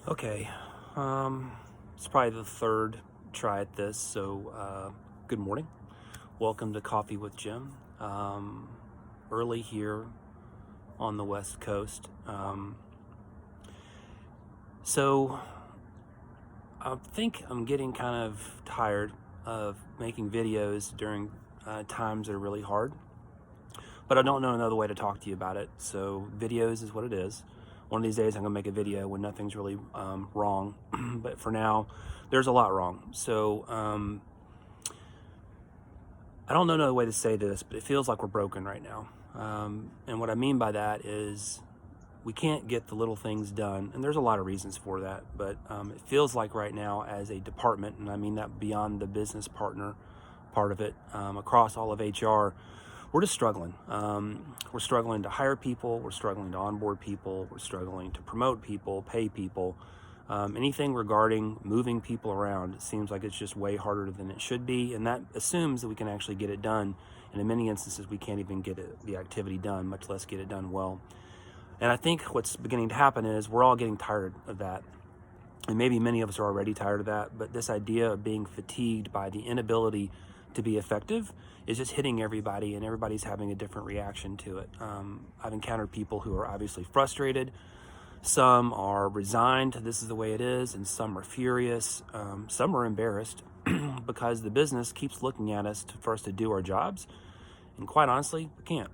Okay, it's probably the third try at this, so good morning. Welcome to Coffee with Jim. Early here on the West Coast. So I think I'm getting kind of tired of making videos during times that are really hard, but I don't know another way to talk to you about it. So videos is what it is. One of these days I'm gonna make a video when nothing's really wrong, but for now, there's a lot wrong. So I don't know another way to say this, but it feels like we're broken right now. And what I mean by that is we can't get the little things done, and there's a lot of reasons for that, but it feels like right now as a department, and I mean that beyond the business partner part of it, across all of HR, we're just struggling. We're struggling to hire people, we're struggling to onboard people, we're struggling to promote people, pay people. Anything regarding moving people around, it seems like it's just way harder than it should be, and that assumes that we can actually get it done. And in many instances, we can't even get the activity done, much less get it done well. And I think what's beginning to happen is we're all getting tired of that. And maybe many of us are already tired of that, but this idea of being fatigued by the inability to be effective is just hitting everybody, and everybody's having a different reaction to it. I've encountered people who are obviously frustrated. Some are resigned, this is the way it is, and some are furious. Some are embarrassed because the business keeps looking at us for us to do our jobs, and quite honestly, we can't.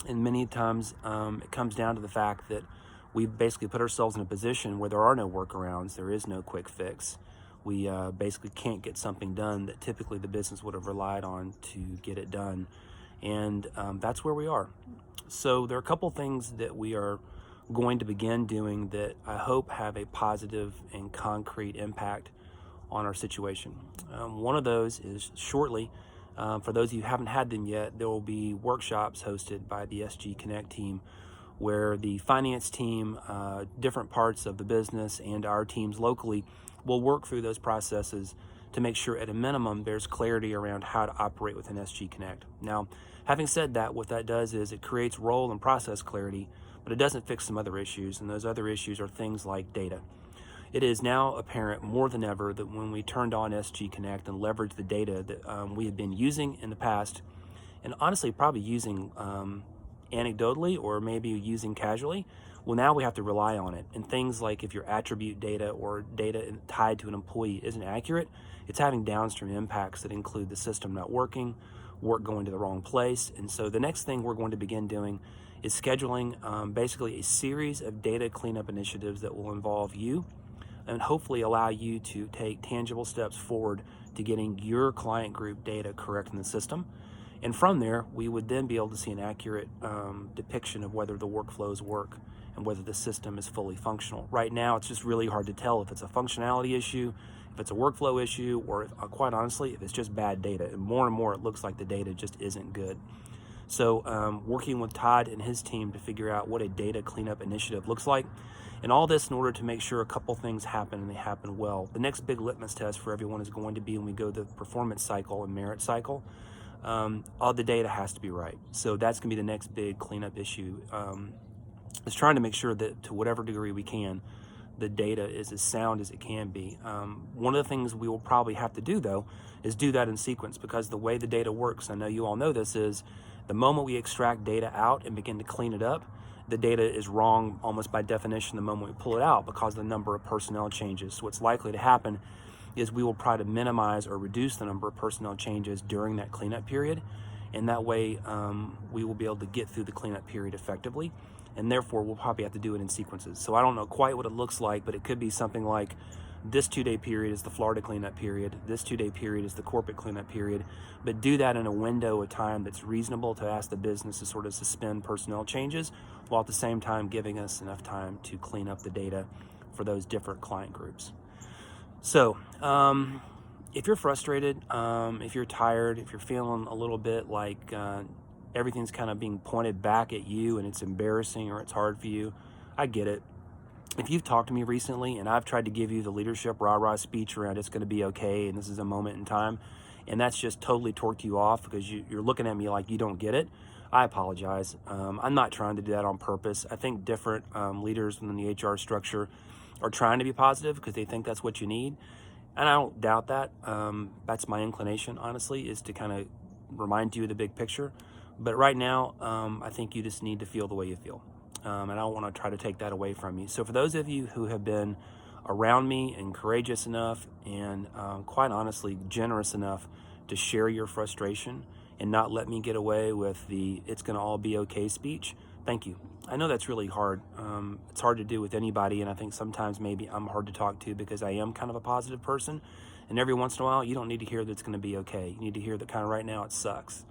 And many times it comes down to the fact that we've basically put ourselves in a position where there are no workarounds, there is no quick fix. We basically can't get something done that typically the business would have relied on to get it done. And that's where we are. So there are a couple things that we are going to begin doing that I hope have a positive and concrete impact on our situation. One of those is shortly, for those of you who haven't had them yet, there will be workshops hosted by the SG Connect team where the finance team, different parts of the business, and our teams locally will work through those processes to make sure at a minimum there's clarity around how to operate within SG Connect. Now, having said that, what that does is it creates role and process clarity, but it doesn't fix some other issues, and those other issues are things like data. It is now apparent more than ever that when we turned on SG Connect and leveraged the data that we had been using in the past, and honestly probably using anecdotally or maybe using casually, well, now we have to rely on it. And things like if your attribute data or data tied to an employee isn't accurate, it's having downstream impacts that include the system not working, work going to the wrong place. And so the next thing we're going to begin doing is scheduling basically a series of data cleanup initiatives that will involve you and hopefully allow you to take tangible steps forward to getting your client group data correct in the system. And from there, we would then be able to see an accurate depiction of whether the workflows work and whether the system is fully functional. Right now, it's just really hard to tell if it's a functionality issue, if it's a workflow issue, or if, quite honestly, if it's just bad data. And more, it looks like the data just isn't good. So working with Todd and his team to figure out what a data cleanup initiative looks like, and all this in order to make sure a couple things happen and they happen well. The next big litmus test for everyone is going to be when we go the performance cycle and merit cycle. All the data has to be right. So that's going to be the next big cleanup issue. Is trying to make sure that to whatever degree we can, the data is as sound as it can be. One of the things we will probably have to do, though, is do that in sequence, because the way the data works, I know you all know this, is the moment we extract data out and begin to clean it up, the data is wrong almost by definition the moment we pull it out because the number of personnel changes. So what's likely to happen is we will try to minimize or reduce the number of personnel changes during that cleanup period. And that way we will be able to get through the cleanup period effectively. And therefore, we'll probably have to do it in sequences. So I don't know quite what it looks like, but it could be something like this 2-day period is the Florida cleanup period. This 2-day period is the corporate cleanup period. But do that in a window of time that's reasonable to ask the business to sort of suspend personnel changes, while at the same time giving us enough time to clean up the data for those different client groups. So if you're frustrated, if you're tired, if you're feeling a little bit like everything's kind of being pointed back at you and it's embarrassing or it's hard for you, I get it. If you've talked to me recently and I've tried to give you the leadership rah-rah speech around it's going to be okay and this is a moment in time, and that's just totally torqued you off because you're looking at me like you don't get it, I apologize. I'm not trying to do that on purpose. I think different leaders within the HR structure are trying to be positive because they think that's what you need. And I don't doubt that. That's my inclination, honestly, is to kind of remind you of the big picture. But right now, I think you just need to feel the way you feel. And I don't want to try to take that away from you. So for those of you who have been around me and courageous enough and quite honestly generous enough to share your frustration and not let me get away with the "it's going to all be okay" speech, thank you. I know that's really hard. It's hard to do with anybody, and I think sometimes maybe I'm hard to talk to because I am kind of a positive person. And every once in a while, you don't need to hear that it's going to be okay. You need to hear that kind of right now it sucks.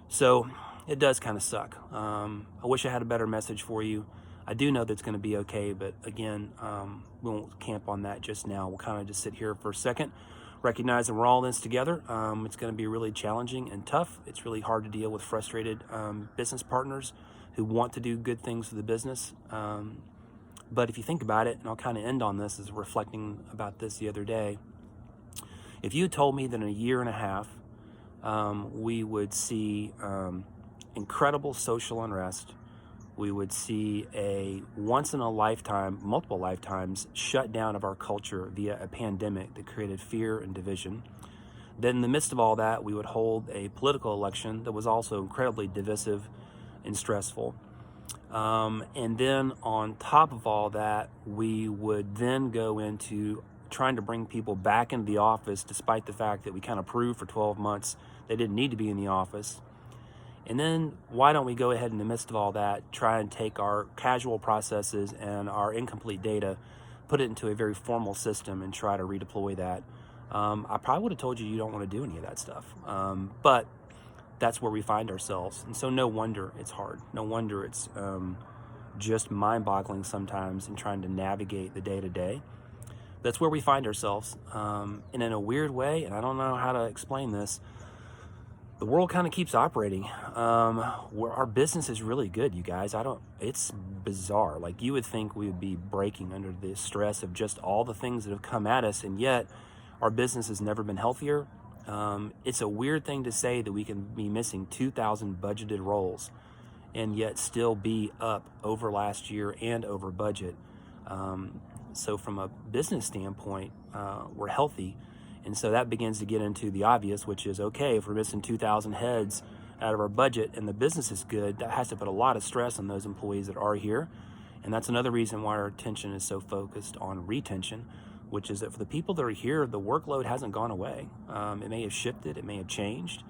So it does kind of suck. I wish I had a better message for you. I do know that it's going to be okay, but again, we won't camp on that just now. We'll kind of just sit here for a second, recognize that we're all in this together. It's going to be really challenging and tough. It's really hard to deal with frustrated business partners who want to do good things for the business. But if you think about it, and I'll kind of end on this as reflecting about this the other day, if you had told me that in a year and a half, we would see incredible social unrest, we would see a once in a lifetime, multiple lifetimes, shutdown of our culture via a pandemic that created fear and division. Then in the midst of all that, we would hold a political election that was also incredibly divisive and stressful. And then on top of all that, we would then go into trying to bring people back into the office despite the fact that we kind of proved for 12 months they didn't need to be in the office. And then why don't we go ahead in the midst of all that, try and take our casual processes and our incomplete data, put it into a very formal system and try to redeploy that. I probably would have told you don't want to do any of that stuff. But that's where we find ourselves. And so no wonder it's hard. No wonder it's just mind-boggling sometimes in trying to navigate the day-to-day. That's where we find ourselves. And in a weird way, and I don't know how to explain this, the world kind of keeps operating. Where our business is really good, you guys. It's bizarre. Like, you would think we would be breaking under the stress of just all the things that have come at us, and yet our business has never been healthier. It's a weird thing to say that we can be missing 2,000 budgeted roles and yet still be up over last year and over budget. So from a business standpoint, we're healthy. And so that begins to get into the obvious, which is, okay, if we're missing 2,000 heads out of our budget and the business is good, that has to put a lot of stress on those employees that are here. And that's another reason why our attention is so focused on retention, which is that for the people that are here, the workload hasn't gone away. It may have shifted, it may have changed,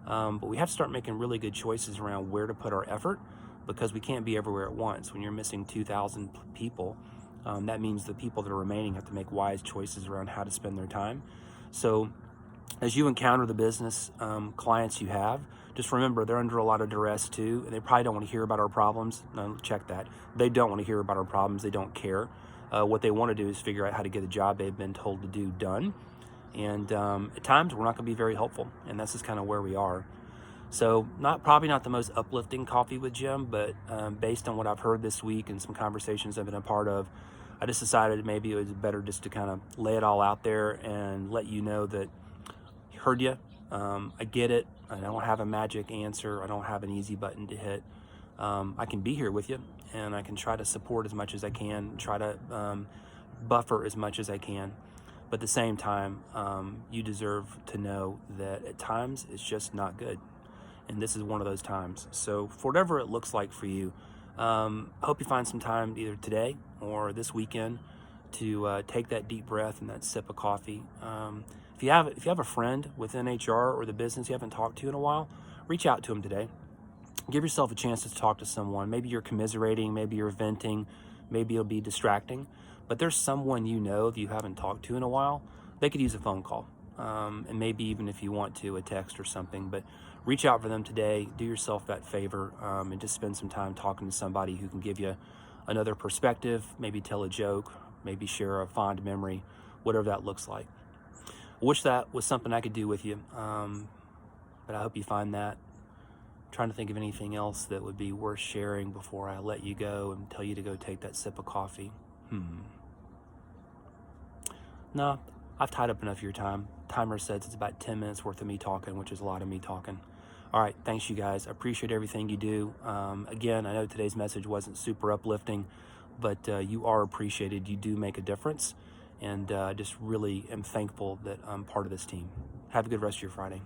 but we have to start making really good choices around where to put our effort, because we can't be everywhere at once. When you're missing 2,000 people, that means the people that are remaining have to make wise choices around how to spend their time. So as you encounter the business clients you have, just remember they're under a lot of duress too, and they probably don't want to hear about our problems. No, check that. They don't want to hear about our problems. They don't care. What they want to do is figure out how to get the job they've been told to do done. And at times we're not going to be very helpful, and that's just kind of where we are. So probably not the most uplifting coffee with Jim, but based on what I've heard this week and some conversations I've been a part of, I just decided maybe it was better just to kind of lay it all out there and let you know that I heard you. I get it. I don't have a magic answer. I don't have an easy button to hit. I can be here with you, and I can try to support as much as I can, try to buffer as much as I can. But at the same time, you deserve to know that at times it's just not good. And this is one of those times. So for whatever it looks like for you, I hope you find some time either today or this weekend to take that deep breath and that sip of coffee. If you have a friend within HR or the business you haven't talked to in a while, reach out to them today. Give yourself a chance to talk to someone. Maybe you're commiserating, maybe you're venting, maybe it'll be distracting, but there's someone you know that you haven't talked to in a while. They could use a phone call, and maybe even if you want to, a text or something. But reach out for them today. Do yourself that favor, and just spend some time talking to somebody who can give you another perspective, maybe tell a joke, maybe share a fond memory, whatever that looks like. I wish that was something I could do with you, but I hope you find that. I'm trying to think of anything else that would be worth sharing before I let you go and tell you to go take that sip of coffee. No, I've tied up enough of your time. Timer says it's about 10 minutes worth of me talking, which is a lot of me talking. All right, thanks you guys. I appreciate everything you do. Again, I know today's message wasn't super uplifting, but you are appreciated. You do make a difference, and I just really am thankful that I'm part of this team. Have a good rest of your Friday.